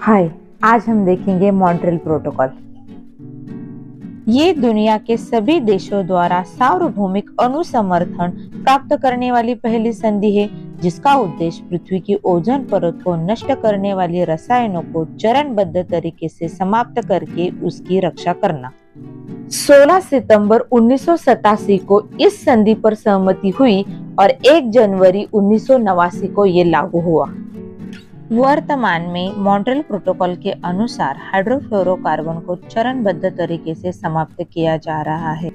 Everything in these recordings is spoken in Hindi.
हाय, आज हम देखेंगे मॉन्ट्रियल प्रोटोकॉल। ये दुनिया के सभी देशों द्वारा सार्वभौमिक अनुसमर्थन प्राप्त करने वाली पहली संधि है, जिसका उद्देश्य पृथ्वी की ओजोन परत को नष्ट करने वाली रसायनों को चरणबद्ध तरीके से समाप्त करके उसकी रक्षा करना। 16 सितंबर 1987 को इस संधि पर सहमति हुई और 1 जनवरी 1989 को ये लागू हुआ। वर्तमान में मॉन्ट्रियल प्रोटोकॉल के अनुसार हाइड्रोफ्लोरोकार्बन को चरणबद्ध तरीके से समाप्त किया जा रहा है।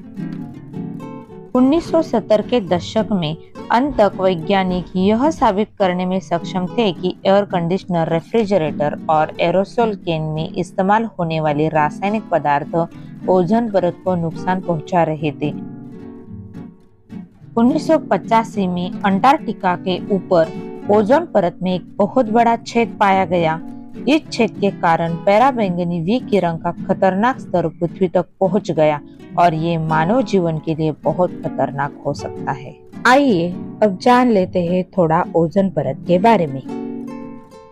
1970 के दशक में अंत तक वैज्ञानिक यह साबित करने में सक्षम थे कि एयर कंडीशनर, रेफ्रिजरेटर और एरोसोल कैन में इस्तेमाल होने वाले रासायनिक पदार्थ ओजोन परत को नुकसान पहुंचा रहे थे। 1985 में अंटार्कटिका के ऊपर ओजोन परत में एक बहुत बड़ा छेद पाया गया। इस छेद के कारण पराबैंगनी विकिरण का खतरनाक स्तर पृथ्वी तक पहुंच गया और ये मानव जीवन के लिए बहुत खतरनाक हो सकता है। आइए अब जान लेते हैं थोड़ा ओजोन परत के बारे में।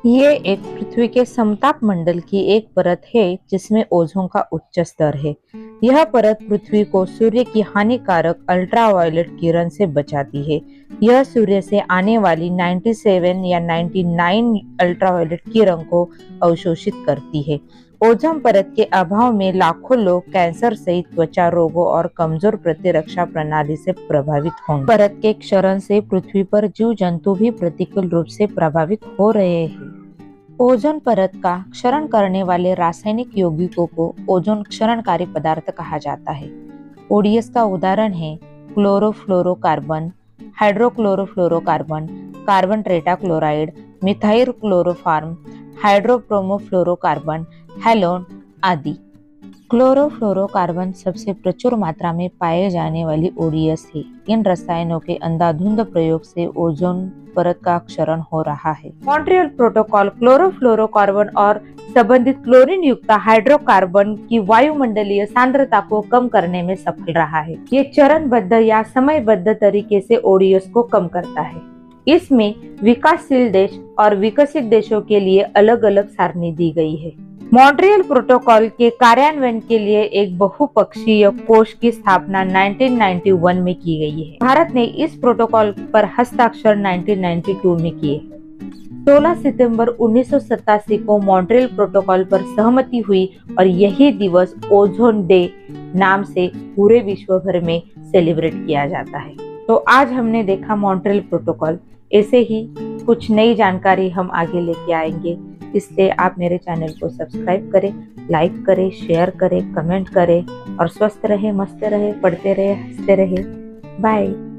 ये एक पृथ्वी के समताप मंडल की एक परत है जिसमें ओजोन का उच्च स्तर है। यह परत पृथ्वी को सूर्य की हानिकारक अल्ट्रावायलेट किरण से बचाती है। यह सूर्य से आने वाली 97 या 99 अल्ट्रावायलेट किरण को अवशोषित करती है। ओजोन परत के अभाव में लाखों लोग कैंसर सहित त्वचा रोगों और कमजोर प्रतिरक्षा प्रणाली से प्रभावित होंगे। परत के क्षरण से पृथ्वी पर जीव जंतु भी प्रतिकूल रूप से प्रभावित हो रहे हैं। ओजोन परत का क्षरण करने वाले रासायनिक यौगिकों को ओजोन क्षरणकारी पदार्थ कहा जाता है। ओडीएस का उदाहरण है chlorofluorocarbon, hydrochlorofluorocarbon, carbon tetrachloride, methyl chloroform, hydrobromofluorocarbon, halon आदि। क्लोरोफ्लोरोकार्बन सबसे प्रचुर मात्रा में पाए जाने वाली ओडीएस है। इन रसायनों के अंधाधुंध प्रयोग से ओजोन परत का क्षरण हो रहा है। मॉन्ट्रियल प्रोटोकॉल क्लोरोफ्लोरोकार्बन और संबंधित क्लोरीन युक्त हाइड्रोकार्बन की वायुमंडलीय सांद्रता को कम करने में सफल रहा है। ये चरणबद्ध या समयबद्ध तरीके से ओडीएस को कम करता है। इसमें विकासशील देश और विकसित देशों के लिए अलग अलग सारणी दी गई है। मॉन्ट्रियल प्रोटोकॉल के कार्यान्वयन के लिए एक बहुपक्षीय कोष की स्थापना 1991 में की गई है। भारत ने इस प्रोटोकॉल पर हस्ताक्षर 1992 में किए। 16 सितंबर 1987 को मॉन्ट्रियल प्रोटोकॉल पर सहमति हुई और यही दिवस ओजोन डे नाम से पूरे विश्व भर में सेलिब्रेट किया जाता है। तो आज हमने देखा मॉन्ट्रियल प्रोटोकॉल। ऐसे ही कुछ नई जानकारी हम आगे लेके आएंगे, इसलिए आप मेरे चैनल को सब्सक्राइब करें, लाइक करें, शेयर करें, कमेंट करें और स्वस्थ रहे, मस्त रहे, पढ़ते रहे, हंसते रहे। बाय।